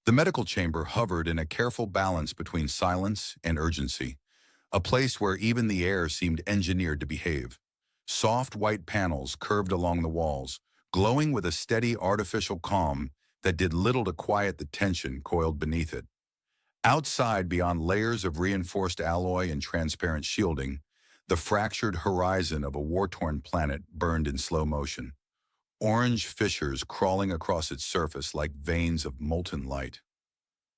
The medical chamber hovered in a careful balance between silence and urgency, a place where even the air seemed engineered to behave. Soft white panels curved along the walls, glowing with a steady artificial calm that did little to quiet the tension coiled beneath it. Outside, beyond layers of reinforced alloy and transparent shielding, the fractured horizon of a war-torn planet burned in slow motion, orange fissures crawling across its surface like veins of molten light.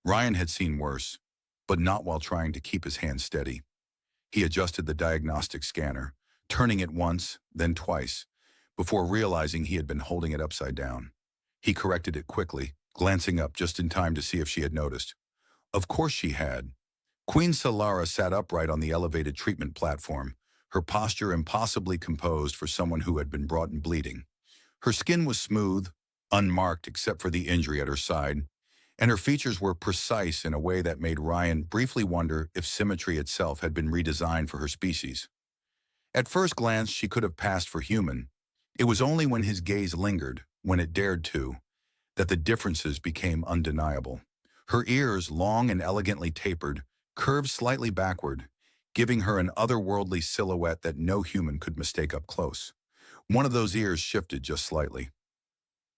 Ryan had seen worse, but not while trying to keep his hand steady. He adjusted the diagnostic scanner, turning it once, then twice, before realizing he had been holding it upside down. He corrected it quickly, glancing up just in time to see if she had noticed. Of course she had. Queen Sylara sat upright on the elevated treatment platform, her posture impossibly composed for someone who had been brought in bleeding. Her skin was smooth, unmarked except for the injury at her side, and her features were precise in a way that made Ryan briefly wonder if symmetry itself had been redesigned for her species. At first glance, she could have passed for human. It was only when his gaze lingered, when it dared to, that the differences became undeniable. Her ears, long and elegantly tapered, curved slightly backward, giving her an otherworldly silhouette that no human could mistake up close. One of those ears shifted just slightly.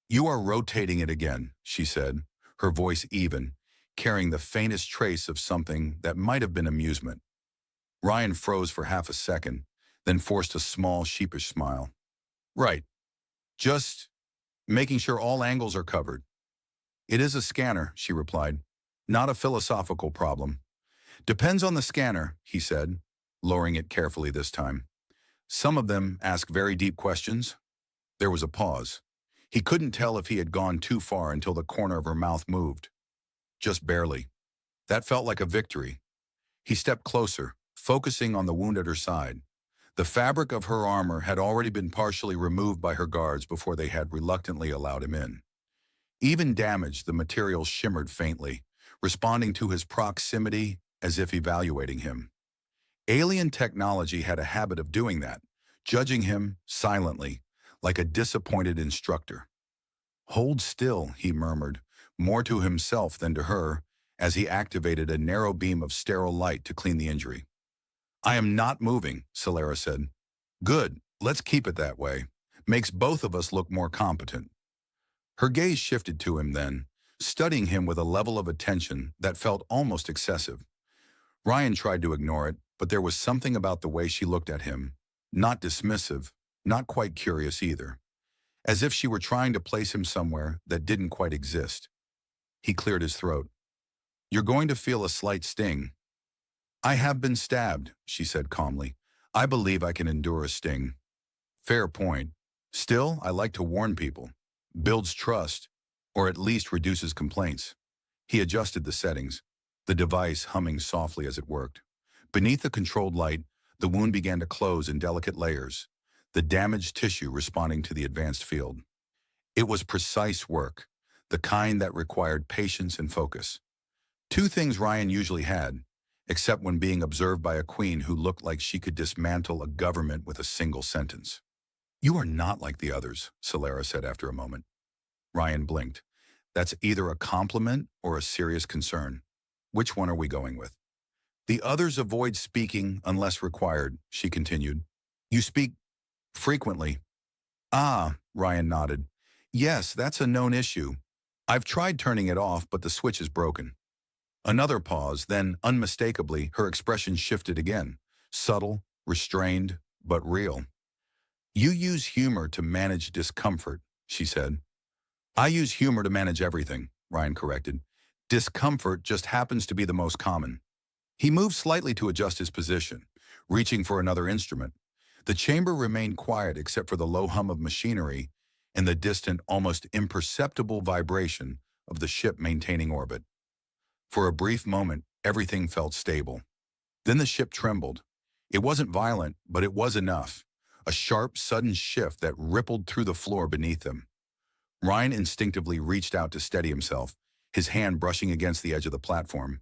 "You are rotating it again," she said, her voice even, carrying the faintest trace of something that might have been amusement. Ryan froze for half a second, then forced a small, sheepish smile. "Right. Just making sure all angles are covered." "It is a scanner," she replied. "Not a philosophical problem." "Depends on the scanner," he said, lowering it carefully this time. "Some of them ask very deep questions." There was a pause. He couldn't tell if he had gone too far until the corner of her mouth moved. Just barely. That felt like a victory. He stepped closer, focusing on the wound at her side. The fabric of her armor had already been partially removed by her guards before they had reluctantly allowed him in. Even damaged, the material shimmered faintly, responding to his proximity as if evaluating him. Alien technology had a habit of doing that, judging him silently, like a disappointed instructor. "Hold still," he murmured, more to himself than to her, as he activated a narrow beam of sterile light to clean the injury. "I am not moving," Sylara said. "Good, let's keep it that way. Makes both of us look more competent." Her gaze shifted to him then, studying him with a level of attention that felt almost excessive. Ryan tried to ignore it, but there was something about the way she looked at him, not dismissive, not quite curious either, as if she were trying to place him somewhere that didn't quite exist. He cleared his throat. "You're going to feel a slight sting." "I have been stabbed," she said calmly. "I believe I can endure a sting." "Fair point. Still, I like to warn people. Builds trust, or at least reduces complaints." He adjusted the settings, the device humming softly as it worked. Beneath the controlled light, the wound began to close in delicate layers, the damaged tissue responding to the advanced field. It was precise work, the kind that required patience and focus. Two things Ryan usually had, except when being observed by a queen who looked like she could dismantle a government with a single sentence. "You are not like the others," Sylara said after a moment. Ryan blinked. "That's either a compliment or a serious concern. Which one are we going with?" "The others avoid speaking unless required," she continued. "You speak frequently." "Ah," Ryan nodded. "Yes, that's a known issue. I've tried turning it off, but the switch is broken." Another pause, then, unmistakably, her expression shifted again. Subtle, restrained, but real. "You use humor to manage discomfort," she said. "I use humor to manage everything," Ryan corrected. "Discomfort just happens to be the most common." He moved slightly to adjust his position, reaching for another instrument. The chamber remained quiet except for the low hum of machinery and the distant, almost imperceptible vibration of the ship maintaining orbit. For a brief moment, everything felt stable. Then the ship trembled. It wasn't violent, but it was enough. A sharp, sudden shift that rippled through the floor beneath them. Ryan instinctively reached out to steady himself, his hand brushing against the edge of the platform.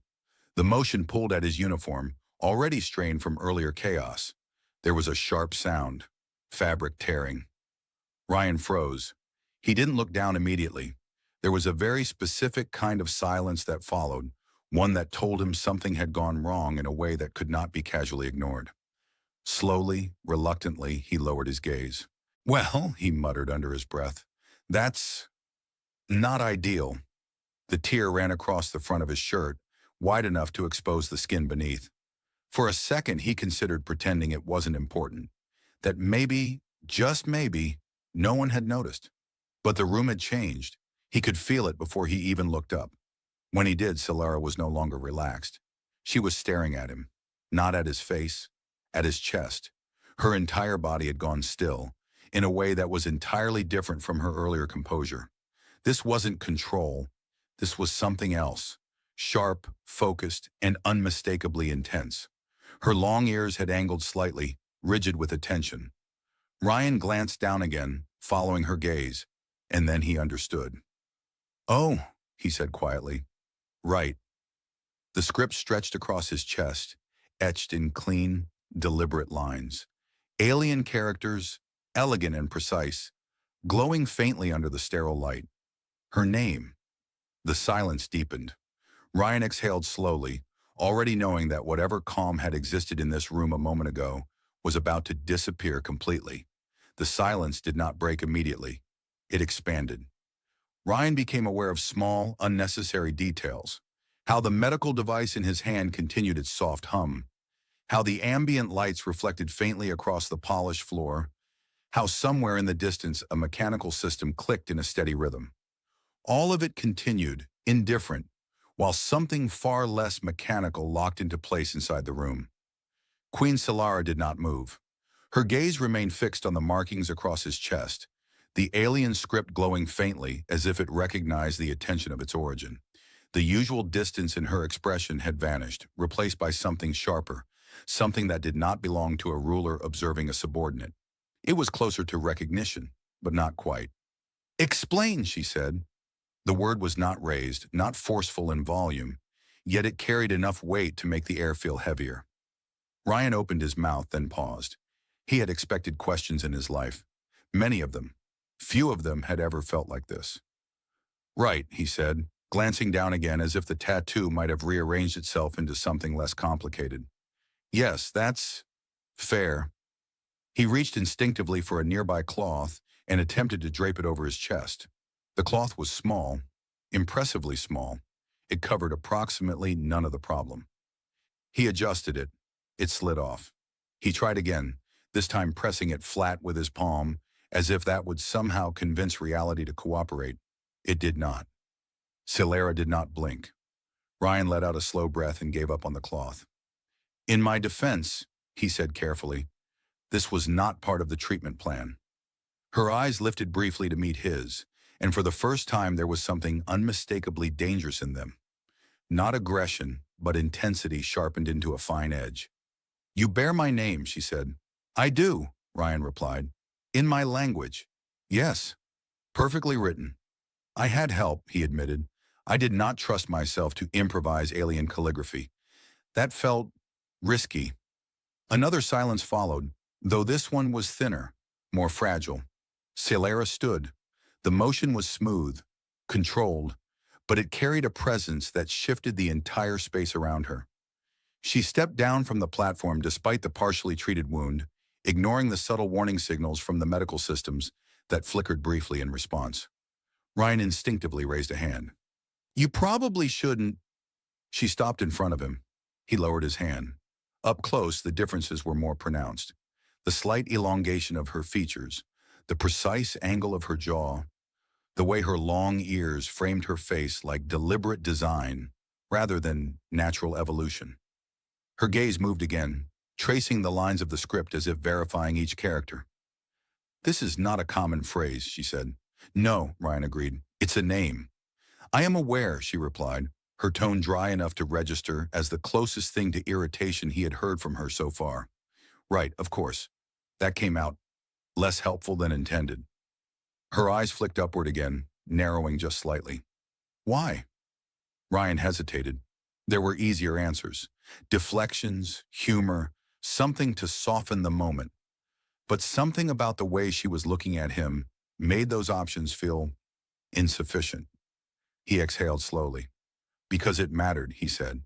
The motion pulled at his uniform, already strained from earlier chaos. There was a sharp sound, fabric tearing. Ryan froze. He didn't look down immediately. There was a very specific kind of silence that followed, one that told him something had gone wrong in a way that could not be casually ignored. Slowly, reluctantly, he lowered his gaze. Well, he muttered under his breath, that's not ideal. The tear ran across the front of his shirt, wide enough to expose the skin beneath. For a second, he considered pretending it wasn't important, that maybe, just maybe, no one had noticed. But the room had changed. He could feel it before he even looked up. When he did, Sylara was no longer relaxed. She was staring at him, not at his face, at his chest. Her entire body had gone still, in a way that was entirely different from her earlier composure. This wasn't control. This was something else, sharp, focused, and unmistakably intense. Her long ears had angled slightly, rigid with attention. Ryan glanced down again, following her gaze, and then he understood. "Oh," he said quietly. "Right." The script stretched across his chest, etched in clean, deliberate lines. Alien characters, elegant and precise, glowing faintly under the sterile light. Her name. The silence deepened. Ryan exhaled slowly, already knowing that whatever calm had existed in this room a moment ago was about to disappear completely. The silence did not break immediately. It expanded. Ryan became aware of small, unnecessary details. How the medical device in his hand continued its soft hum. How the ambient lights reflected faintly across the polished floor. How somewhere in the distance a mechanical system clicked in a steady rhythm. All of it continued, indifferent, while something far less mechanical locked into place inside the room. Queen Sylara did not move. Her gaze remained fixed on the markings across his chest, the alien script glowing faintly as if it recognized the attention of its origin. The usual distance in her expression had vanished, replaced by something sharper, something that did not belong to a ruler observing a subordinate. It was closer to recognition, but not quite. "Explain," she said. The word was not raised, not forceful in volume, yet it carried enough weight to make the air feel heavier. Ryan opened his mouth, then paused. He had expected questions in his life. Many of them. Few of them had ever felt like this. "Right," he said, glancing down again as if the tattoo might have rearranged itself into something less complicated. "Yes, that's fair." He reached instinctively for a nearby cloth and attempted to drape it over his chest. The cloth was small, impressively small. It covered approximately none of the problem. He adjusted it. It slid off. He tried again, this time pressing it flat with his palm, as if that would somehow convince reality to cooperate. It did not. Sylara did not blink. Ryan let out a slow breath and gave up on the cloth. "In my defense," he said carefully, "this was not part of the treatment plan." Her eyes lifted briefly to meet his, and for the first time there was something unmistakably dangerous in them. Not aggression, but intensity sharpened into a fine edge. "You bear my name," she said. "I do," Ryan replied. "In my language." "Yes. Perfectly written." "I had help," he admitted. "I did not trust myself to improvise alien calligraphy. That felt risky." Another silence followed, though this one was thinner, more fragile. Sylara stood. The motion was smooth, controlled, but it carried a presence that shifted the entire space around her. She stepped down from the platform despite the partially treated wound, ignoring the subtle warning signals from the medical systems that flickered briefly in response. Ryan instinctively raised a hand. "You probably shouldn't." She stopped in front of him. He lowered his hand. Up close, the differences were more pronounced. The slight elongation of her features, the precise angle of her jaw, the way her long ears framed her face like deliberate design rather than natural evolution. Her gaze moved again, tracing the lines of the script as if verifying each character. "This is not a common phrase," she said. "No," Ryan agreed. "It's a name." "I am aware," she replied, her tone dry enough to register as the closest thing to irritation he had heard from her so far. "Right, of course." That came out less helpful than intended. Her eyes flicked upward again, narrowing just slightly. "Why?" Ryan hesitated. There were easier answers. Deflections, humor, something to soften the moment. But something about the way she was looking at him made those options feel insufficient. He exhaled slowly. Because it mattered, he said.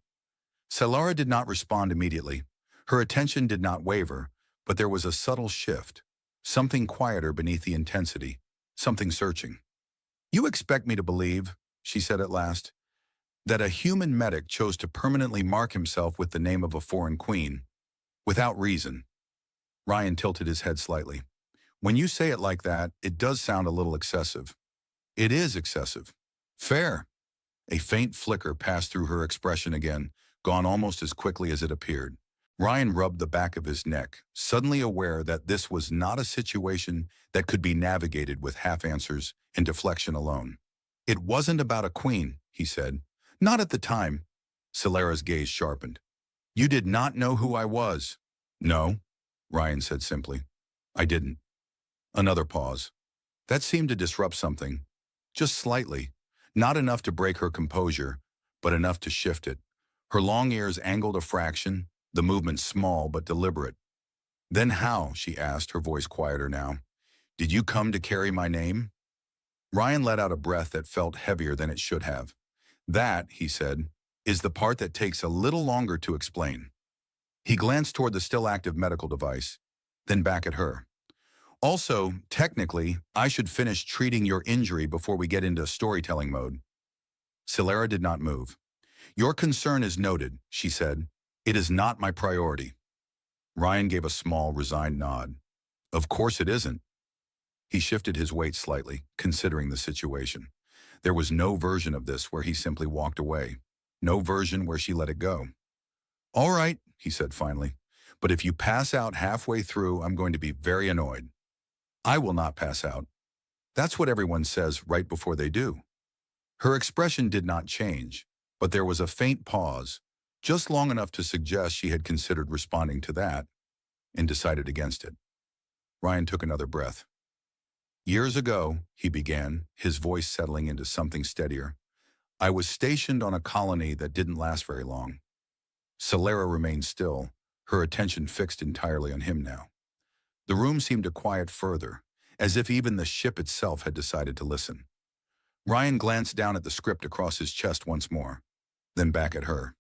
Sylara did not respond immediately. Her attention did not waver, but there was a subtle shift. Something quieter beneath the intensity. Something searching. You expect me to believe, she said at last, that a human medic chose to permanently mark himself with the name of a foreign queen, without reason. Ryan tilted his head slightly. When you say it like that, it does sound a little excessive. It is excessive. Fair. A faint flicker passed through her expression again, gone almost as quickly as it appeared. Ryan rubbed the back of his neck, suddenly aware that this was not a situation that could be navigated with half-answers and deflection alone. It wasn't about a queen, he said. Not at the time. Sylara's gaze sharpened. You did not know who I was. No, Ryan said simply. I didn't. Another pause. That seemed to disrupt something. Just slightly. Not enough to break her composure, but enough to shift it. Her long ears angled a fraction, the movement small but deliberate. Then how, she asked, her voice quieter now. Did you come to carry my name? Ryan let out a breath that felt heavier than it should have. That, he said, is the part that takes a little longer to explain. He glanced toward the still active medical device, then back at her. Also, technically, I should finish treating your injury before we get into storytelling mode. Sylara did not move. Your concern is noted, she said. It is not my priority. Ryan gave a small, resigned nod. Of course it isn't. He shifted his weight slightly, considering the situation. There was no version of this where he simply walked away. No version where she let it go. All right, he said finally. But if you pass out halfway through, I'm going to be very annoyed. I will not pass out. That's what everyone says right before they do. Her expression did not change, but there was a faint pause, just long enough to suggest she had considered responding to that, and decided against it. Ryan took another breath. Years ago, he began, his voice settling into something steadier, I was stationed on a colony that didn't last very long. Sylara remained still, her attention fixed entirely on him now. The room seemed to quiet further, as if even the ship itself had decided to listen. Ryan glanced down at the script across his chest once more, then back at her.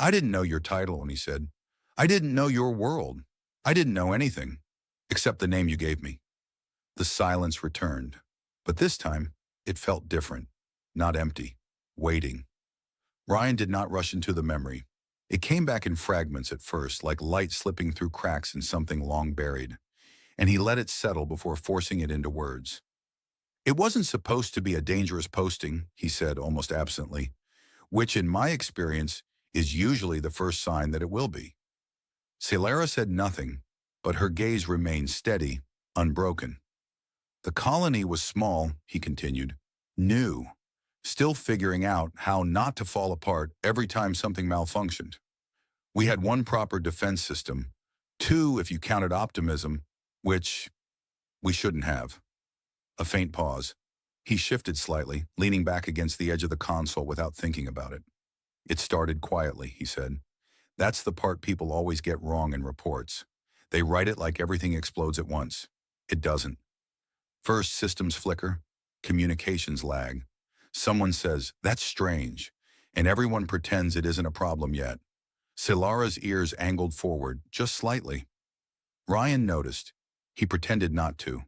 I didn't know your title, he said. I didn't know your world. I didn't know anything, except the name you gave me. The silence returned, but this time it felt different, not empty, waiting. Ryan did not rush into the memory. It came back in fragments at first, like light slipping through cracks in something long buried, and he let it settle before forcing it into words. It wasn't supposed to be a dangerous posting, he said almost absently, which in my experience is usually the first sign that it will be. Sylara said nothing, but her gaze remained steady, unbroken. The colony was small, he continued, new, still figuring out how not to fall apart every time something malfunctioned. We had one proper defense system, two if you counted optimism, which we shouldn't have. A faint pause. He shifted slightly, leaning back against the edge of the console without thinking about it. It started quietly, he said. That's the part people always get wrong in reports. They write it like everything explodes at once. It doesn't. First, systems flicker, communications lag. Someone says, that's strange, and everyone pretends it isn't a problem yet. Sylara's ears angled forward, just slightly. Ryan noticed. He pretended not to.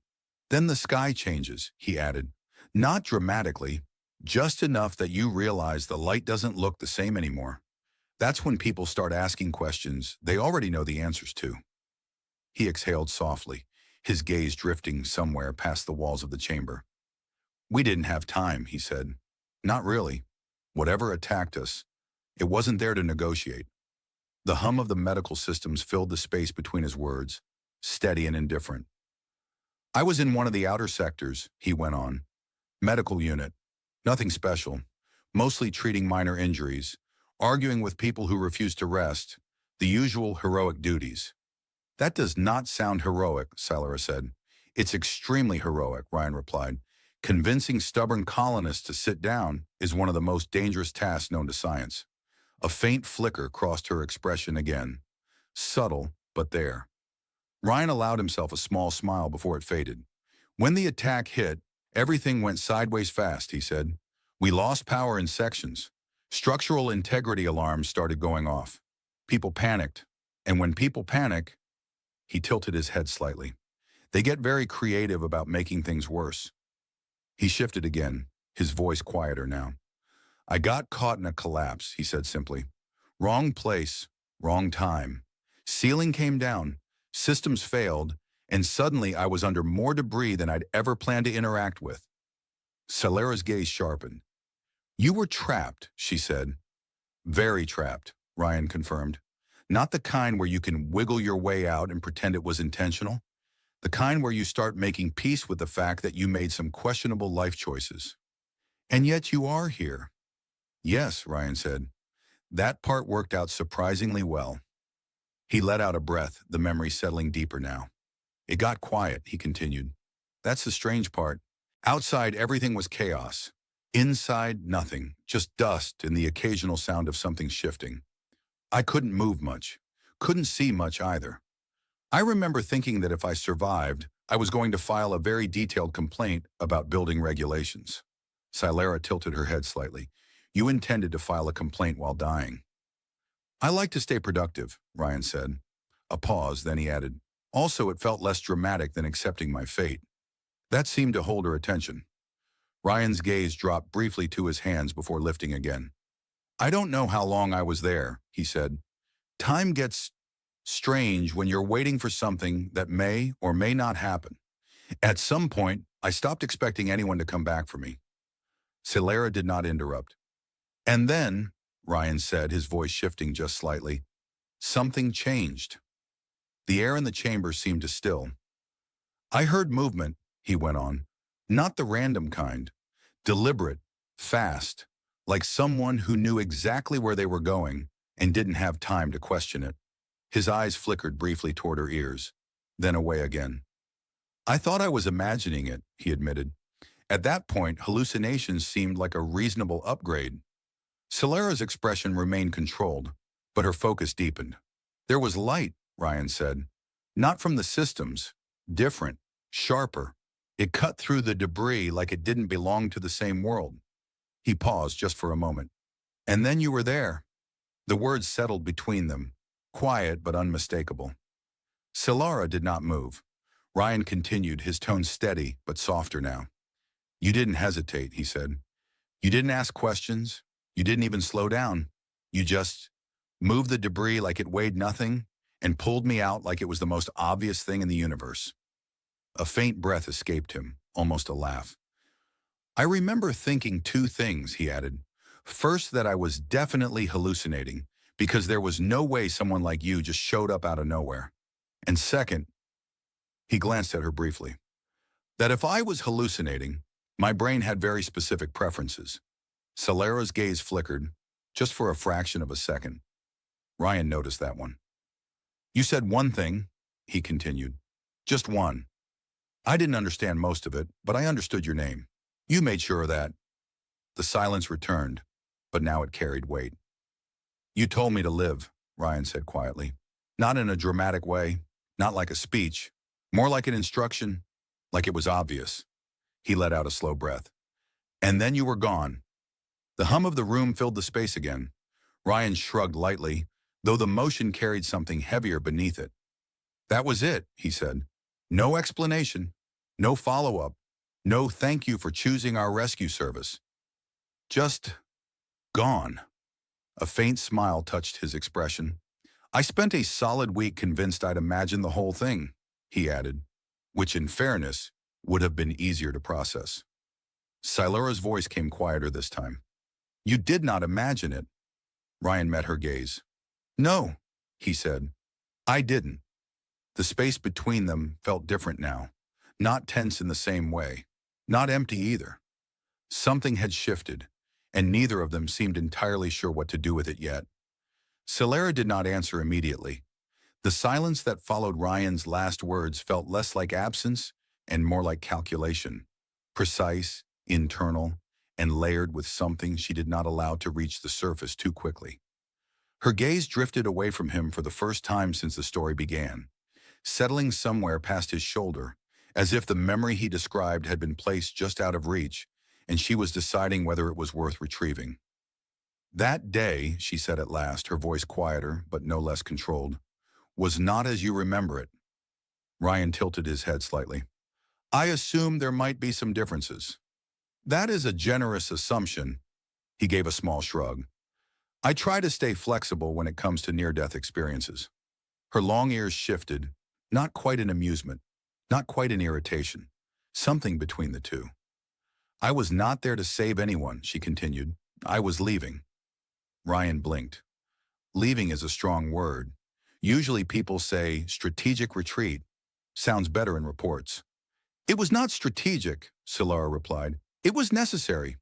Then the sky changes, he added. Not dramatically, just enough that you realize the light doesn't look the same anymore. That's when people start asking questions they already know the answers to. He exhaled softly, his gaze drifting somewhere past the walls of the chamber. We didn't have time, he said. Not really. Whatever attacked us, it wasn't there to negotiate. The hum of the medical systems filled the space between his words, steady and indifferent. I was in one of the outer sectors, he went on. Medical unit. Nothing special. Mostly treating minor injuries, arguing with people who refused to rest, the usual heroic duties. That does not sound heroic, Sylara said. It's extremely heroic, Ryan replied. Convincing stubborn colonists to sit down is one of the most dangerous tasks known to science. A faint flicker crossed her expression again. Subtle, but there. Ryan allowed himself a small smile before it faded. When the attack hit, everything went sideways fast, he said. We lost power in sections. Structural integrity alarms started going off. People panicked. And when people panic, he tilted his head slightly. They get very creative about making things worse. He shifted again, his voice quieter now. I got caught in a collapse, he said simply. Wrong place, wrong time. Ceiling came down, systems failed, and suddenly I was under more debris than I'd ever planned to interact with. Sylara's gaze sharpened. You were trapped, she said. Very trapped, Ryan confirmed. Not the kind where you can wiggle your way out and pretend it was intentional. The kind where you start making peace with the fact that you made some questionable life choices. And yet you are here. Yes, Ryan said. That part worked out surprisingly well. He let out a breath, the memory settling deeper now. It got quiet, he continued. That's the strange part. Outside, everything was chaos. Inside, nothing, just dust and the occasional sound of something shifting. I couldn't move much, couldn't see much either. I remember thinking that if I survived, I was going to file a very detailed complaint about building regulations. Sylara tilted her head slightly. You intended to file a complaint while dying. I like to stay productive, Ryan said. A pause, then he added. Also, it felt less dramatic than accepting my fate. That seemed to hold her attention. Ryan's gaze dropped briefly to his hands before lifting again. I don't know how long I was there, he said. Time gets strange when you're waiting for something that may or may not happen. At some point, I stopped expecting anyone to come back for me. Sylara did not interrupt. And then, Ryan said, his voice shifting just slightly, something changed. The air in the chamber seemed to still. I heard movement, he went on, not the random kind, deliberate, fast, like someone who knew exactly where they were going and didn't have time to question it. His eyes flickered briefly toward her ears, then away again. I thought I was imagining it, he admitted. At that point, hallucinations seemed like a reasonable upgrade. Sylara's expression remained controlled, but her focus deepened. There was light, Ryan said. Not from the systems. Different. Sharper. It cut through the debris like it didn't belong to the same world. He paused just for a moment. And then you were there. The words settled between them, quiet but unmistakable. Sylara did not move. Ryan continued, his tone steady but softer now. You didn't hesitate, he said. You didn't ask questions. You didn't even slow down. You just moved the debris like it weighed nothing and pulled me out like it was the most obvious thing in the universe. A faint breath escaped him, almost a laugh. I remember thinking two things, he added. First, that I was definitely hallucinating, because there was no way someone like you just showed up out of nowhere. And second, he glanced at her briefly, that if I was hallucinating, my brain had very specific preferences. Sylara's gaze flickered, just for a fraction of a second. Ryan noticed that one. You said one thing, he continued. Just one. I didn't understand most of it, but I understood your name. You made sure of that. The silence returned, but now it carried weight. You told me to live, Ryan said quietly. Not in a dramatic way, not like a speech, more like an instruction, like it was obvious. He let out a slow breath. And then you were gone. The hum of the room filled the space again. Ryan shrugged lightly, though the motion carried something heavier beneath it. That was it, he said. No explanation, no follow-up, no thank you for choosing our rescue service. Just gone. A faint smile touched his expression. I spent a solid week convinced I'd imagined the whole thing, he added, which in fairness would have been easier to process. Sylara's voice came quieter this time. You did not imagine it. Ryan met her gaze. No, he said. I didn't. The space between them felt different now, not tense in the same way, not empty either. Something had shifted, and neither of them seemed entirely sure what to do with it yet. Sylara did not answer immediately. The silence that followed Ryan's last words felt less like absence and more like calculation, precise, internal, and layered with something she did not allow to reach the surface too quickly. Her gaze drifted away from him for the first time since the story began, settling somewhere past his shoulder, as if the memory he described had been placed just out of reach, and she was deciding whether it was worth retrieving. That day, she said at last, her voice quieter but no less controlled, was not as you remember it. Ryan tilted his head slightly. I assume there might be some differences. That is a generous assumption. He gave a small shrug. I try to stay flexible when it comes to near-death experiences. Her long ears shifted, not quite in amusement, not quite in irritation, something between the two. I was not there to save anyone, she continued. I was leaving. Ryan blinked. Leaving is a strong word. Usually people say strategic retreat. Sounds better in reports. It was not strategic, Sylara replied. It was necessary.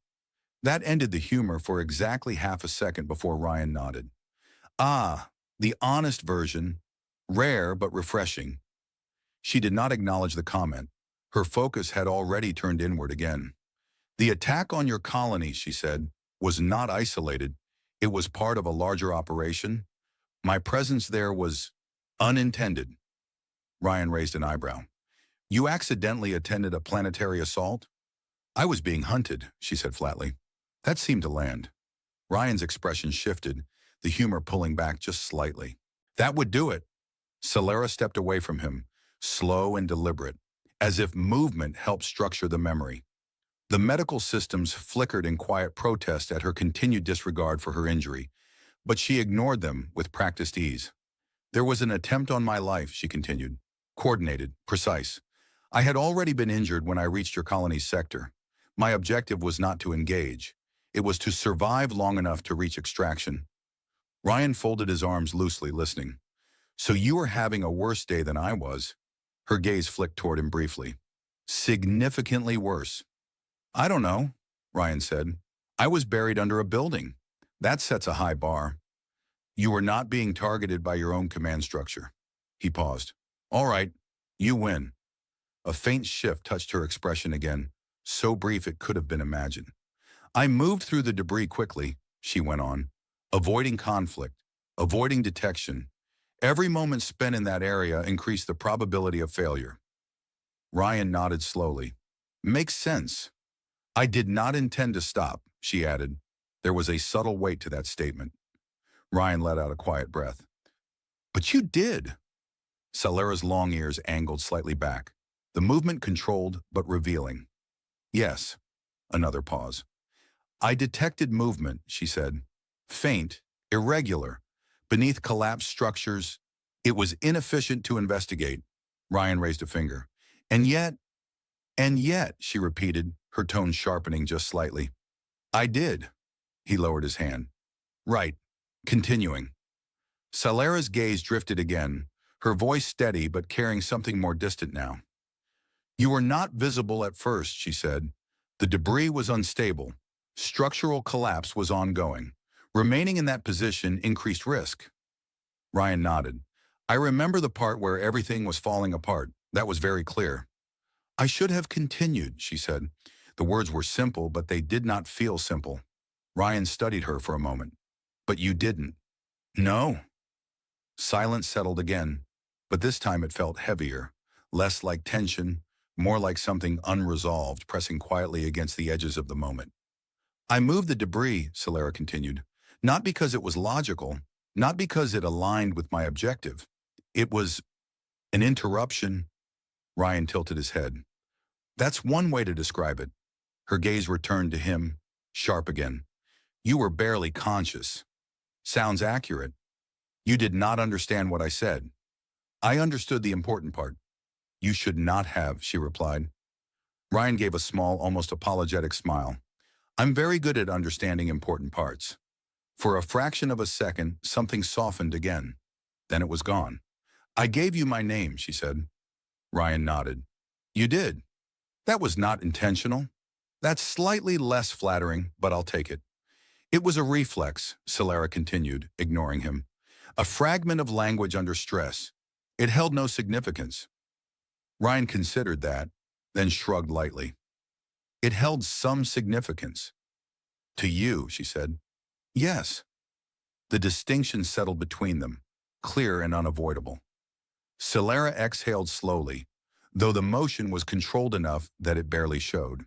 That ended the humor for exactly half a second before Ryan nodded. Ah, the honest version. Rare but refreshing. She did not acknowledge the comment. Her focus had already turned inward again. The attack on your colony, she said, was not isolated. It was part of a larger operation. My presence there was unintended. Ryan raised an eyebrow. You accidentally attended a planetary assault? I was being hunted, she said flatly. That seemed to land. Ryan's expression shifted, the humor pulling back just slightly. That would do it. Sylara stepped away from him, slow and deliberate, as if movement helped structure the memory. The medical systems flickered in quiet protest at her continued disregard for her injury, but she ignored them with practiced ease. There was an attempt on my life, she continued. Coordinated, precise. I had already been injured when I reached your colony's sector. My objective was not to engage. It was to survive long enough to reach extraction. Ryan folded his arms loosely, listening. So you were having a worse day than I was? Her gaze flicked toward him briefly. Significantly worse. I don't know, Ryan said. I was buried under a building. That sets a high bar. You were not being targeted by your own command structure. He paused. All right, you win. A faint shift touched her expression again, so brief it could have been imagined. I moved through the debris quickly, she went on, avoiding conflict, avoiding detection. Every moment spent in that area increased the probability of failure. Ryan nodded slowly. Makes sense. I did not intend to stop, she added. There was a subtle weight to that statement. Ryan let out a quiet breath. But you did. Sylara's long ears angled slightly back, the movement controlled but revealing. Yes. Another pause. I detected movement, she said. Faint, irregular, beneath collapsed structures. It was inefficient to investigate. Ryan raised a finger. And yet, she repeated, her tone sharpening just slightly. I did. He lowered his hand. Right. Continuing. Sylara's gaze drifted again, her voice steady but carrying something more distant now. You were not visible at first, she said. The debris was unstable. Structural collapse was ongoing. Remaining in that position increased risk. Ryan nodded. I remember the part where everything was falling apart. That was very clear. I should have continued, she said. The words were simple, but they did not feel simple. Ryan studied her for a moment. But you didn't. No. Silence settled again, but this time it felt heavier, less like tension, more like something unresolved pressing quietly against the edges of the moment. I moved the debris, Sylara continued, not because it was logical, not because it aligned with my objective. It was an interruption. Ryan tilted his head. That's one way to describe it. Her gaze returned to him, sharp again. You were barely conscious. Sounds accurate. You did not understand what I said. I understood the important part. You should not have, she replied. Ryan gave a small, almost apologetic smile. I'm very good at understanding important parts. For a fraction of a second, something softened again. Then it was gone. I gave you my name, she said. Ryan nodded. You did. That was not intentional. That's slightly less flattering, but I'll take it. It was a reflex, Sylara continued, ignoring him. A fragment of language under stress. It held no significance. Ryan considered that, then shrugged lightly. It held some significance. To you, she said. Yes. The distinction settled between them, clear and unavoidable. Sylara exhaled slowly, though the motion was controlled enough that it barely showed.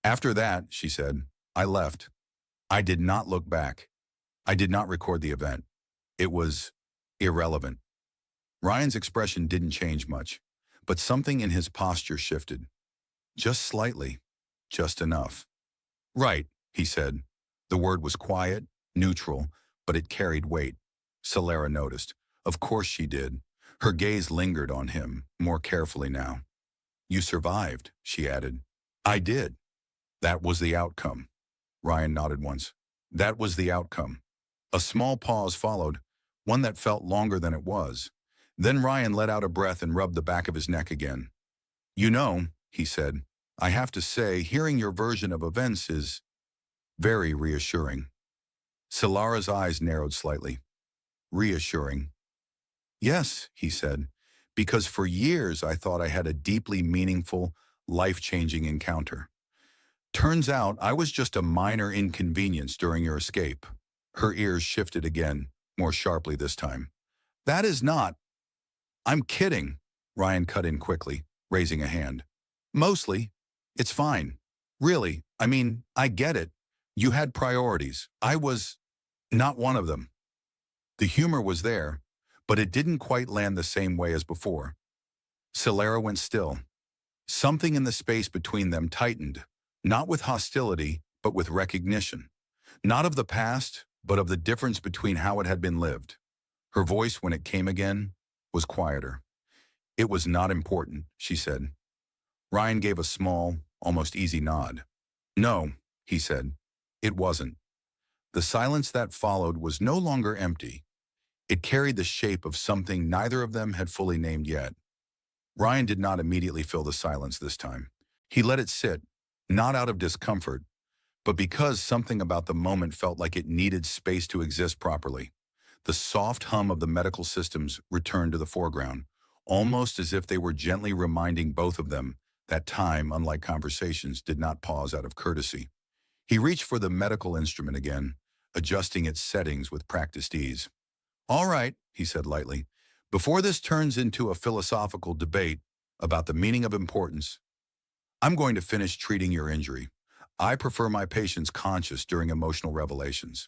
After that, she said, I left. I did not look back. I did not record the event. It was irrelevant. Ryan's expression didn't change much, but something in his posture shifted. Just slightly. Just enough. Right, he said. The word was quiet, neutral, but it carried weight. Sylara noticed. Of course she did. Her gaze lingered on him, more carefully now. You survived, she added. I did. That was the outcome. Ryan nodded once. That was the outcome. A small pause followed, one that felt longer than it was. Then Ryan let out a breath and rubbed the back of his neck again. You know, he said, I have to say, hearing your version of events is very reassuring. Sylara's eyes narrowed slightly. Reassuring. Yes, he said, because for years I thought I had a deeply meaningful, life-changing encounter. Turns out I was just a minor inconvenience during your escape. Her ears shifted again, more sharply this time. That is not. I'm kidding, Ryan cut in quickly, raising a hand. Mostly. It's fine. Really, I mean, I get it. You had priorities. I was not one of them. The humor was there, but it didn't quite land the same way as before. Sylara went still. Something in the space between them tightened, not with hostility, but with recognition. Not of the past, but of the difference between how it had been lived. Her voice, when it came again, was quieter. It was not important, she said. Ryan gave a small, almost easy nod. No, he said. It wasn't. The silence that followed was no longer empty. It carried the shape of something neither of them had fully named yet. Ryan did not immediately fill the silence this time. He let it sit, not out of discomfort, but because something about the moment felt like it needed space to exist properly. The soft hum of the medical systems returned to the foreground, almost as if they were gently reminding both of them that time, unlike conversations, did not pause out of courtesy. He reached for the medical instrument again, adjusting its settings with practiced ease. All right, he said lightly, before this turns into a philosophical debate about the meaning of importance, I'm going to finish treating your injury. I prefer my patients conscious during emotional revelations.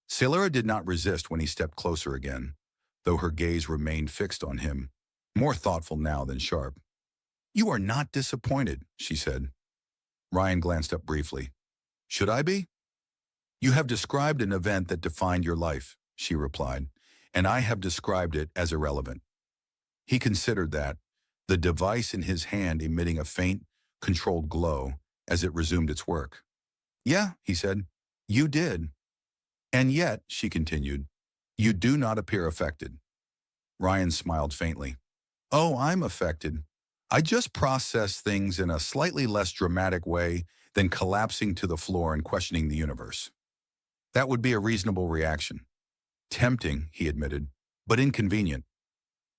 Sylara did not resist when he stepped closer again, though her gaze remained fixed on him, more thoughtful now than sharp. You are not disappointed, she said. Ryan glanced up briefly. Should I be? You have described an event that defined your life, she replied, and I have described it as irrelevant. He considered that, the device in his hand emitting a faint, controlled glow as it resumed its work. Yeah, he said, you did. And yet, she continued, you do not appear affected. Ryan smiled faintly. Oh, I'm affected. I just process things in a slightly less dramatic way than collapsing to the floor and questioning the universe. That would be a reasonable reaction. Tempting, he admitted, but inconvenient.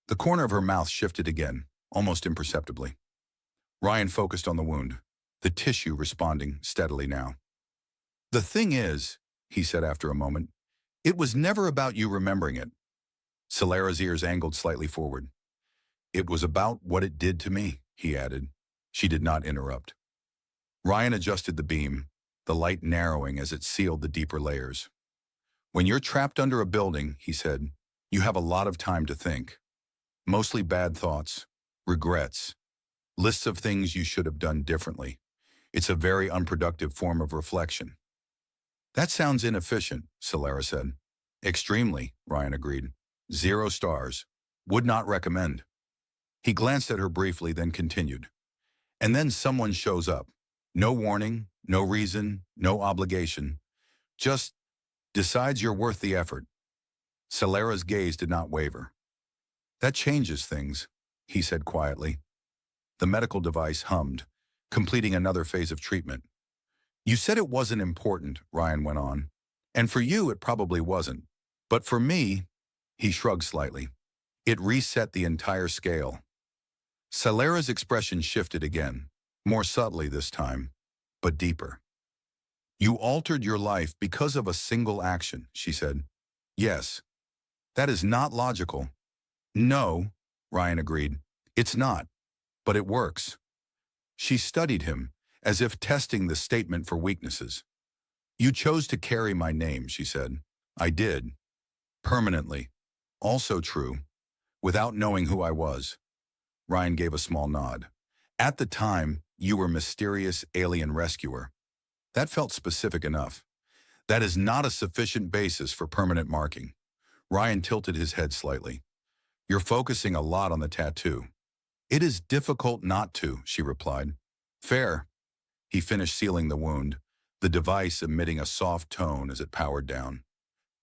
The corner of her mouth shifted again, almost imperceptibly. Ryan focused on the wound, the tissue responding steadily now. The thing is, he said after a moment, it was never about you remembering it. Sylara's ears angled slightly forward. It was about what it did to me, he added. She did not interrupt. Ryan adjusted the beam, the light narrowing as it sealed the deeper layers. When you're trapped under a building, he said, you have a lot of time to think. Mostly bad thoughts, regrets, lists of things you should have done differently. It's a very unproductive form of reflection. That sounds inefficient, Sylara said. Extremely, Ryan agreed. 0 stars. Would not recommend. He glanced at her briefly, then continued. And then someone shows up. No warning, no reason, no obligation. Just decides you're worth the effort. Sylara's gaze did not waver. That changes things, he said quietly. The medical device hummed, completing another phase of treatment. You said it wasn't important, Ryan went on. And for you, it probably wasn't. But for me, he shrugged slightly. It reset the entire scale. Sylara's expression shifted again, more subtly this time, but deeper. You altered your life because of a single action, she said. Yes. That is not logical. No, Ryan agreed. It's not. But it works. She studied him, as if testing the statement for weaknesses. You chose to carry my name, she said. I did. Permanently. Also true. Without knowing who I was. Ryan gave a small nod. At the time, you were mysterious alien rescuer. That felt specific enough. That is not a sufficient basis for permanent marking. Ryan tilted his head slightly. You're focusing a lot on the tattoo. It is difficult not to, she replied. Fair. He finished sealing the wound, the device emitting a soft tone as it powered down.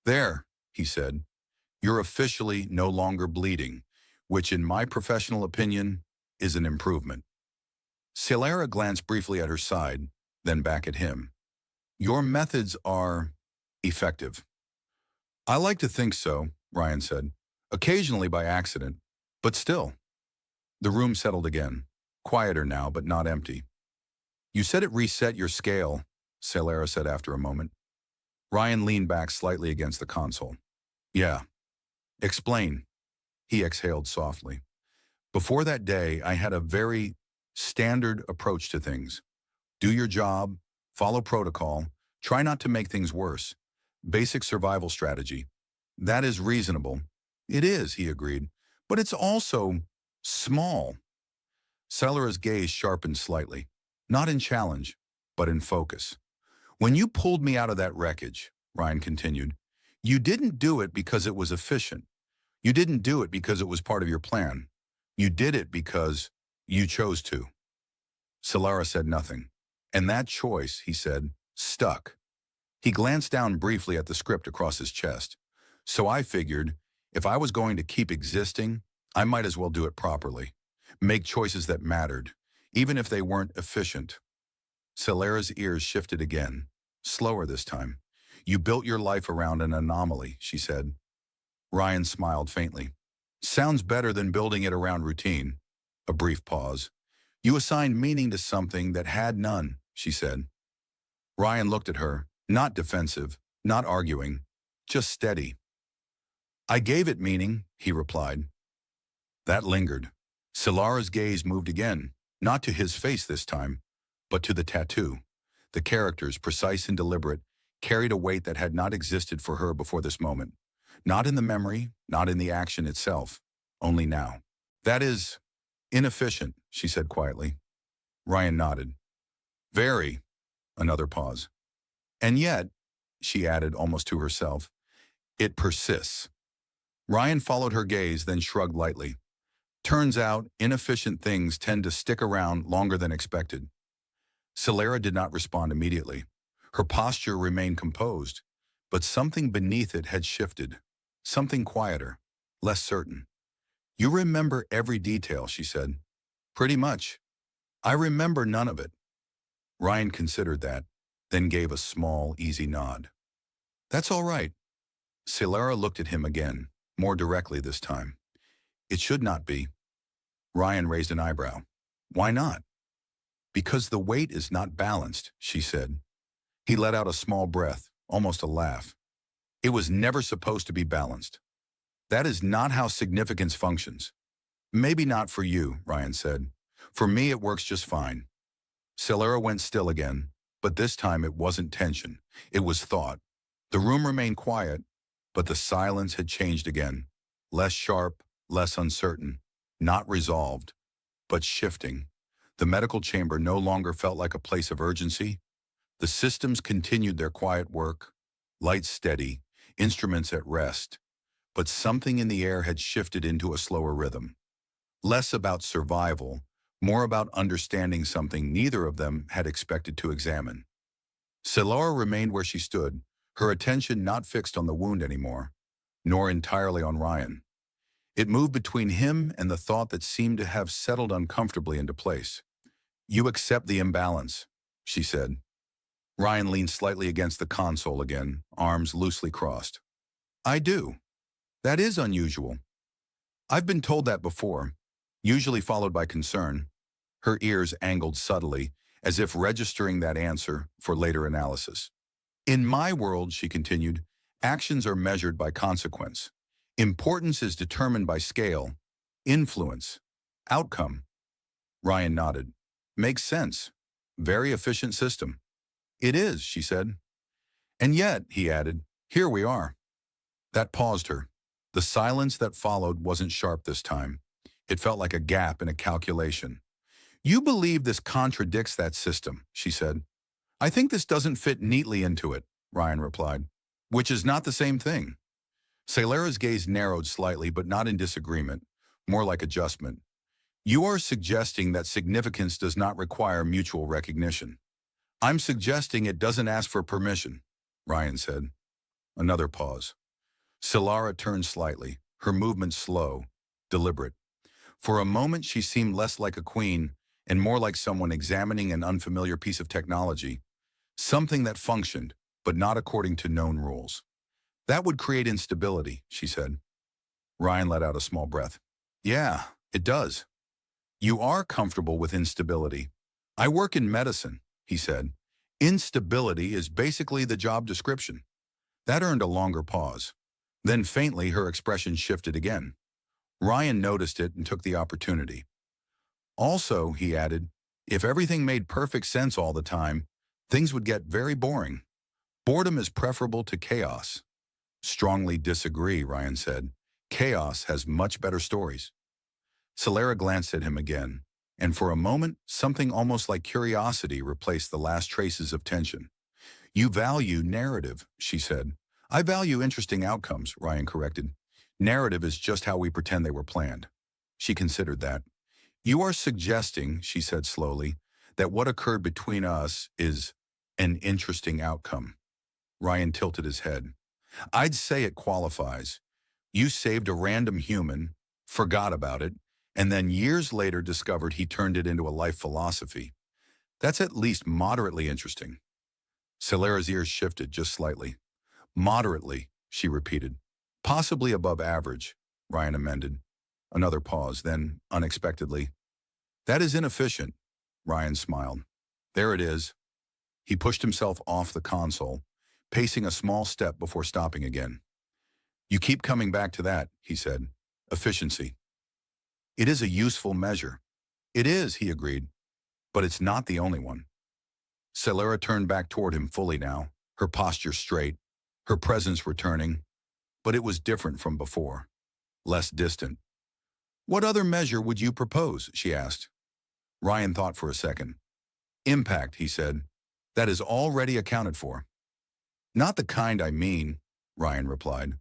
There, he said. You're officially no longer bleeding, which in my professional opinion is an improvement. Sylara glanced briefly at her side, then back at him. Your methods are effective. I like to think so, Ryan said. Occasionally by accident, but still. The room settled again, quieter now but not empty. You said it reset your scale, Sylara said after a moment. Ryan leaned back slightly against the console. Yeah. Explain. He exhaled softly. Before that day, I had a very standard approach to things. Do your job, follow protocol, try not to make things worse. Basic survival strategy. That is reasonable. It is, he agreed, but it's also small. Sylara's gaze sharpened slightly, not in challenge, but in focus. When you pulled me out of that wreckage, Ryan continued, you didn't do it because it was efficient. You didn't do it because it was part of your plan. You did it because you chose to. Sylara said nothing. And that choice, he said, stuck. He glanced down briefly at the script across his chest. So I figured, if I was going to keep existing, I might as well do it properly. Make choices that mattered, even if they weren't efficient. Sylara's ears shifted again, slower this time. You built your life around an anomaly, she said. Ryan smiled faintly. Sounds better than building it around routine. A brief pause. You assigned meaning to something that had none, she said. Ryan looked at her, not defensive, not arguing, just steady. I gave it meaning, he replied. That lingered. Sylara's gaze moved again, not to his face this time, but to the tattoo. The characters, precise and deliberate, carried a weight that had not existed for her before this moment. Not in the memory, not in the action itself, only now. That is inefficient, she said quietly. Ryan nodded. Very. Another pause. And yet, she added almost to herself, it persists. Ryan followed her gaze, then shrugged lightly. Turns out, inefficient things tend to stick around longer than expected. Sylara did not respond immediately. Her posture remained composed, but something beneath it had shifted. Something quieter, less certain. You remember every detail, she said. Pretty much. I remember none of it. Ryan considered that, then gave a small, easy nod. That's all right. Sylara looked at him again, more directly this time. It should not be. Ryan raised an eyebrow. Why not? Because the weight is not balanced, she said. He let out a small breath, almost a laugh. It was never supposed to be balanced. That is not how significance functions. Maybe not for you, Ryan said. For me, it works just fine. Sylara went still again, but this time it wasn't tension. It was thought. The room remained quiet, but the silence had changed again. Less sharp, less uncertain. Not resolved, but shifting. The medical chamber no longer felt like a place of urgency. The systems continued their quiet work, lights steady, instruments at rest. But something in the air had shifted into a slower rhythm. Less about survival, more about understanding something neither of them had expected to examine. Sylara remained where she stood, her attention not fixed on the wound anymore, nor entirely on Ryan. It moved between him and the thought that seemed to have settled uncomfortably into place. You accept the imbalance, she said. Ryan leaned slightly against the console again, arms loosely crossed. I do. That is unusual. I've been told that before, usually followed by concern. Her ears angled subtly, as if registering that answer for later analysis. In my world, she continued, actions are measured by consequence. Importance is determined by scale, influence, outcome. Ryan nodded. Makes sense. Very efficient system. It is, she said. And yet, he added, here we are. That paused her. The silence that followed wasn't sharp this time. It felt like a gap in a calculation. You believe this contradicts that system, she said. I think this doesn't fit neatly into it, Ryan replied. Which is not the same thing. Sylara's gaze narrowed slightly, but not in disagreement, more like adjustment. You are suggesting that significance does not require mutual recognition. I'm suggesting it doesn't ask for permission, Ryan said. Another pause. Sylara turned slightly, her movement slow, deliberate. For a moment she seemed less like a queen and more like someone examining an unfamiliar piece of technology, something that functioned, but not according to known rules. That would create instability, she said. Ryan let out a small breath. Yeah, it does. You are comfortable with instability. I work in medicine, he said. Instability is basically the job description. That earned a longer pause. Then faintly her expression shifted again. Ryan noticed it and took the opportunity. Also, he added, if everything made perfect sense all the time, things would get very boring. Boredom is preferable to chaos. Strongly disagree, Ryan said. Chaos has much better stories. Sylara glanced at him again, and for a moment, something almost like curiosity replaced the last traces of tension. You value narrative, she said. I value interesting outcomes, Ryan corrected. Narrative is just how we pretend they were planned. She considered that. You are suggesting, she said slowly, that what occurred between us is an interesting outcome. Ryan tilted his head. I'd say it qualifies. You saved a random human, forgot about it, and then years later discovered he turned it into a life philosophy. That's at least moderately interesting. Sylara's ears shifted just slightly. Moderately, she repeated. Possibly above average, Ryan amended. Another pause, then, unexpectedly. That is inefficient, Ryan smiled. There it is. He pushed himself off the console, pacing a small step before stopping again. You keep coming back to that, he said. Efficiency. It is a useful measure. It is, he agreed, but it's not the only one. Sylara turned back toward him fully now, her posture straight, her presence returning, but it was different from before, less distant. What other measure would you propose, she asked. Ryan thought for a second. Impact, he said. That is already accounted for. Not the kind I mean, Ryan replied.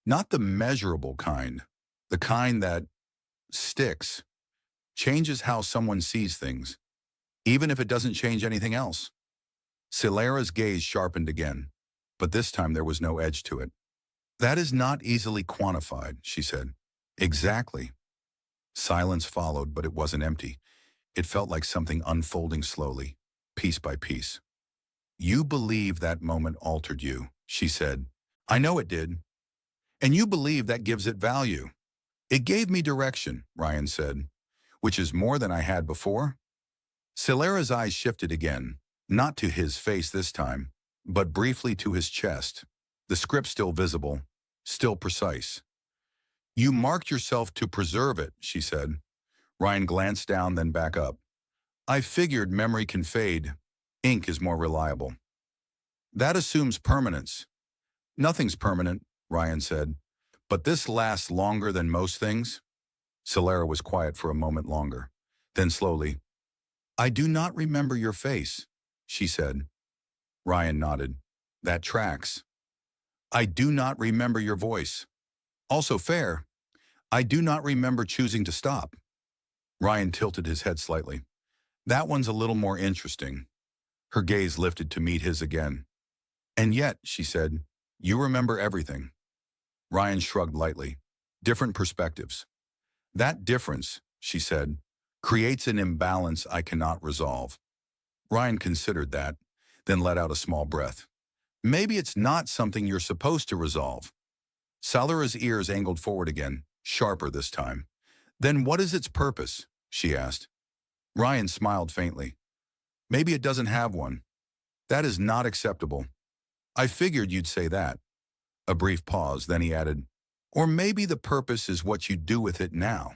Not the measurable kind. The kind that sticks, changes how someone sees things, even if it doesn't change anything else. Sylara's gaze sharpened again, but this time there was no edge to it. That is not easily quantified, she said. Exactly. Silence followed, but it wasn't empty. It felt like something unfolding slowly, piece by piece. You believe that moment altered you, she said. I know it did. And you believe that gives it value. It gave me direction, Ryan said, which is more than I had before. Sylara's eyes shifted again, not to his face this time, but briefly to his chest, the script still visible, still precise. You marked yourself to preserve it, she said. Ryan glanced down, then back up. I figured memory can fade. Ink is more reliable. That assumes permanence. Nothing's permanent, Ryan said. But this lasts longer than most things. Sylara was quiet for a moment longer. Then slowly, I do not remember your face, she said. Ryan nodded. That tracks. I do not remember your voice. Also fair. I do not remember choosing to stop. Ryan tilted his head slightly. That one's a little more interesting. Her gaze lifted to meet his again. And yet, she said, you remember everything. Ryan shrugged lightly. Different perspectives. That difference, she said, creates an imbalance I cannot resolve. Ryan considered that, then let out a small breath. Maybe it's not something you're supposed to resolve. Sylara's ears angled forward again, sharper this time. Then what is its purpose? She asked. Ryan smiled faintly. Maybe it doesn't have one. That is not acceptable. I figured you'd say that. A brief pause, then he added, or maybe the purpose is what you do with it now.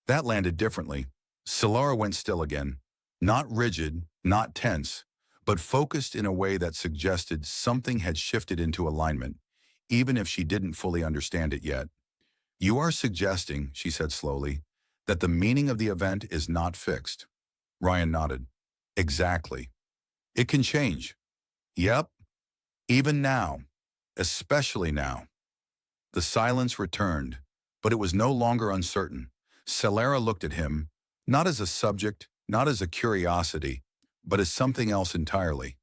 That landed differently. Sylara went still again, Not rigid, not tense, but focused in a way that suggested something had shifted into alignment, even if she didn't fully understand it yet. You are suggesting, she said slowly, that the meaning of the event is not fixed. Ryan nodded. Exactly. It can change. Yep, even now, especially now. The silence returned, but it was no longer uncertain. Sylara looked at him, not as a subject, not as a curiosity, but as something else entirely.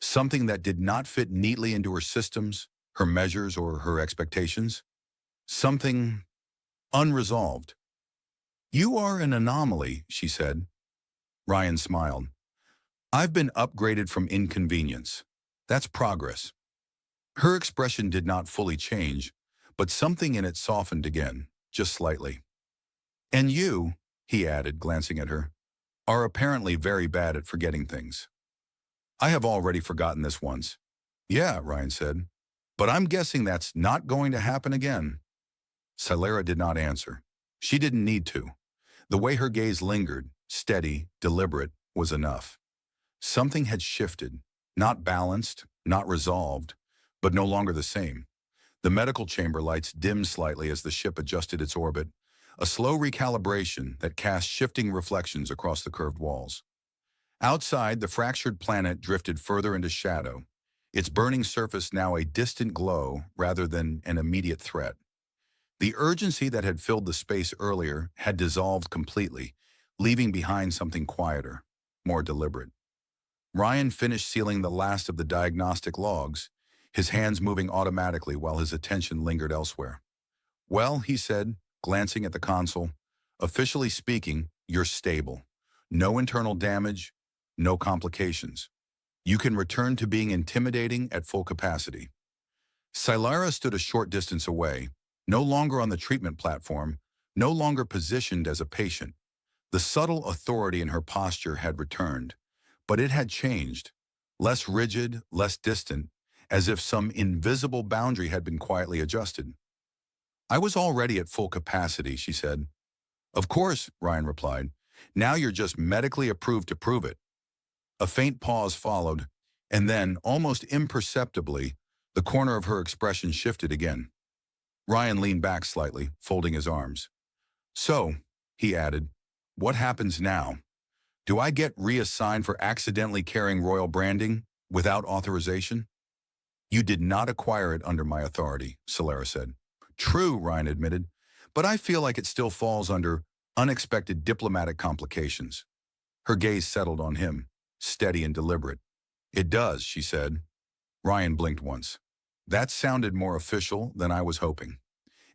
Something that did not fit neatly into her systems, her measures, or her expectations. Something unresolved. You are an anomaly, she said. Ryan smiled. I've been upgraded from inconvenience. That's progress. Her expression did not fully change, but something in it softened again, just slightly. And you, he added, glancing at her, are apparently very bad at forgetting things. I have already forgotten this once. Yeah, Ryan said, but I'm guessing that's not going to happen again. Sylara did not answer. She didn't need to. The way her gaze lingered, steady, deliberate, was enough. Something had shifted, not balanced, not resolved, but no longer the same. The medical chamber lights dimmed slightly as the ship adjusted its orbit, a slow recalibration that cast shifting reflections across the curved walls. Outside, the fractured planet drifted further into shadow, its burning surface now a distant glow rather than an immediate threat. The urgency that had filled the space earlier had dissolved completely, leaving behind something quieter, more deliberate. Ryan finished sealing the last of the diagnostic logs, his hands moving automatically while his attention lingered elsewhere. Well, he said, glancing at the console, officially speaking, you're stable. No internal damage, no complications. You can return to being intimidating at full capacity. Sylara stood a short distance away, no longer on the treatment platform, no longer positioned as a patient. The subtle authority in her posture had returned, but it had changed, less rigid, less distant, as if some invisible boundary had been quietly adjusted. I was already at full capacity, she said. Of course, Ryan replied. Now you're just medically approved to prove it. A faint pause followed, and then, almost imperceptibly, the corner of her expression shifted again. Ryan leaned back slightly, folding his arms. So, he added, what happens now? Do I get reassigned for accidentally carrying royal branding without authorization? You did not acquire it under my authority, Sylara said. True, Ryan admitted, but I feel like it still falls under unexpected diplomatic complications. Her gaze settled on him, steady and deliberate. It does, she said. Ryan blinked once. That sounded more official than I was hoping.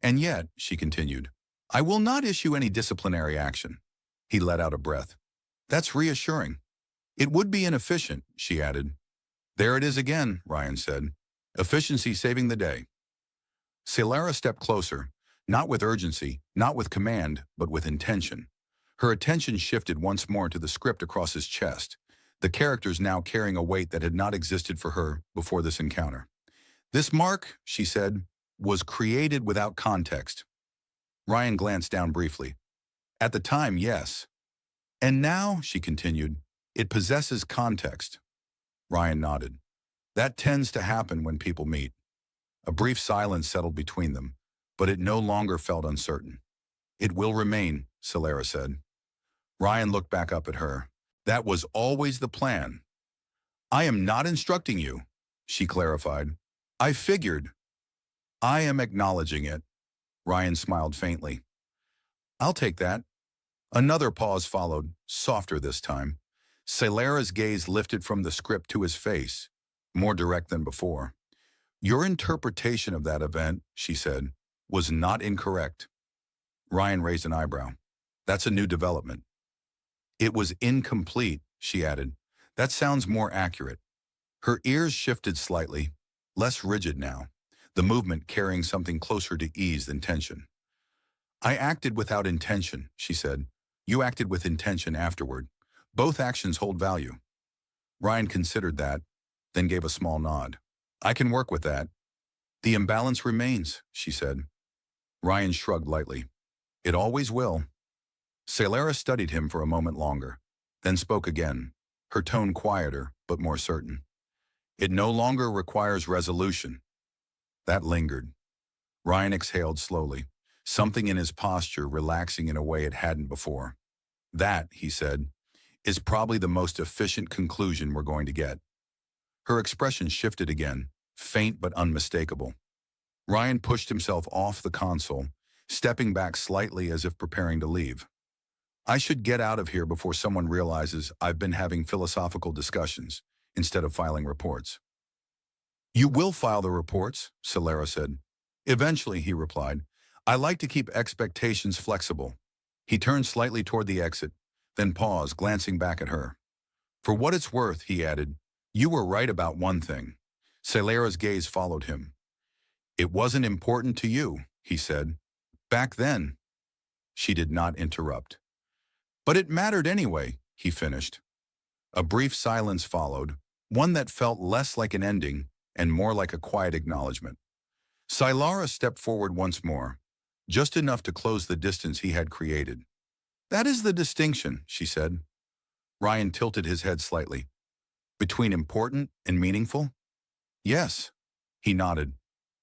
And yet, she continued, I will not issue any disciplinary action. He let out a breath. That's reassuring. It would be inefficient, she added. There it is again, Ryan said. Efficiency saving the day. Sylara stepped closer, not with urgency, not with command, but with intention. Her attention shifted once more to the script across his chest, the characters now carrying a weight that had not existed for her before this encounter. This mark, she said, was created without context. Ryan glanced down briefly. At the time, yes. And now, she continued, it possesses context. Ryan nodded. That tends to happen when people meet. A brief silence settled between them, but it no longer felt uncertain. It will remain, Sylara said. Ryan looked back up at her. That was always the plan. I am not instructing you, she clarified. I figured. I am acknowledging it. Ryan smiled faintly. I'll take that. Another pause followed, softer this time. Sylara's gaze lifted from the script to his face, more direct than before. Your interpretation of that event, she said, was not incorrect. Ryan raised an eyebrow. That's a new development. It was incomplete, she added. That sounds more accurate. Her ears shifted slightly, less rigid now, the movement carrying something closer to ease than tension. I acted without intention, she said. You acted with intention afterward. Both actions hold value. Ryan considered that, then gave a small nod. I can work with that. The imbalance remains, she said. Ryan shrugged lightly. It always will. Sylara studied him for a moment longer. then spoke again, her tone quieter but more certain. It no longer requires resolution. That lingered. Ryan exhaled slowly, something in his posture relaxing in a way it hadn't before. That, he said, is probably the most efficient conclusion we're going to get. Her expression shifted again, faint but unmistakable. Ryan pushed himself off the console, stepping back slightly as if preparing to leave. I should get out of here before someone realizes I've been having philosophical discussions instead of filing reports. You will file the reports, Sylara said. Eventually, he replied. I like to keep expectations flexible. He turned slightly toward the exit, then paused, glancing back at her. For what it's worth, he added, you were right about one thing. Sylara's gaze followed him. It wasn't important to you, he said. Back then. She did not interrupt. But it mattered anyway, he finished. A brief silence followed, one that felt less like an ending and more like a quiet acknowledgement. Sylara stepped forward once more, just enough to close the distance he had created. That is the distinction, she said. Ryan tilted his head slightly. Between important and meaningful? Yes, he nodded.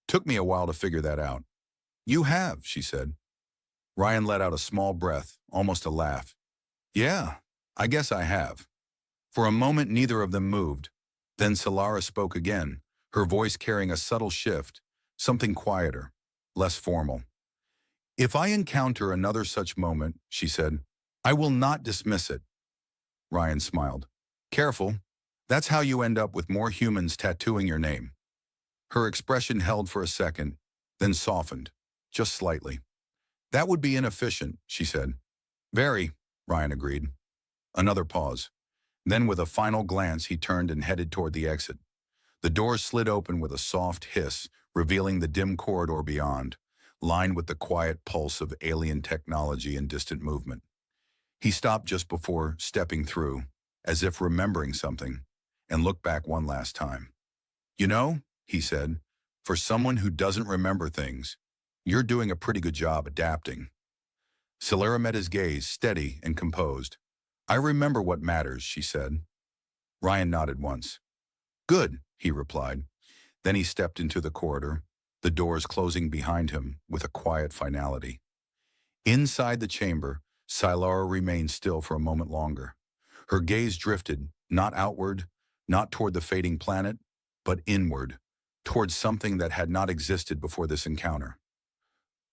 Took me a while to figure that out. You have, she said. Ryan let out a small breath, almost a laugh. Yeah, I guess I have. For a moment, neither of them moved. Then Sylara spoke again, her voice carrying a subtle shift, something quieter, less formal. If I encounter another such moment, she said, I will not dismiss it. Ryan smiled. Careful. That's how you end up with more humans tattooing your name. Her expression held for a second, then softened, just slightly. That would be inefficient, she said. Very, Ryan agreed. Another pause. Then with a final glance, he turned and headed toward the exit. The doors slid open with a soft hiss, revealing the dim corridor beyond, lined with the quiet pulse of alien technology and distant movement. He stopped just before stepping through, as if remembering something, and looked back one last time. You know, he said, for someone who doesn't remember things, you're doing a pretty good job adapting. Sylara met his gaze, steady and composed. I remember what matters, she said. Ryan nodded once. Good, he replied. Then he stepped into the corridor, the doors closing behind him with a quiet finality. Inside the chamber, Sylara remained still for a moment longer. Her gaze drifted, not outward, not toward the fading planet, but inward, towards something that had not existed before this encounter.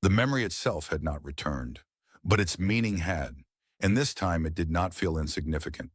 The memory itself had not returned, but its meaning had, and this time it did not feel insignificant.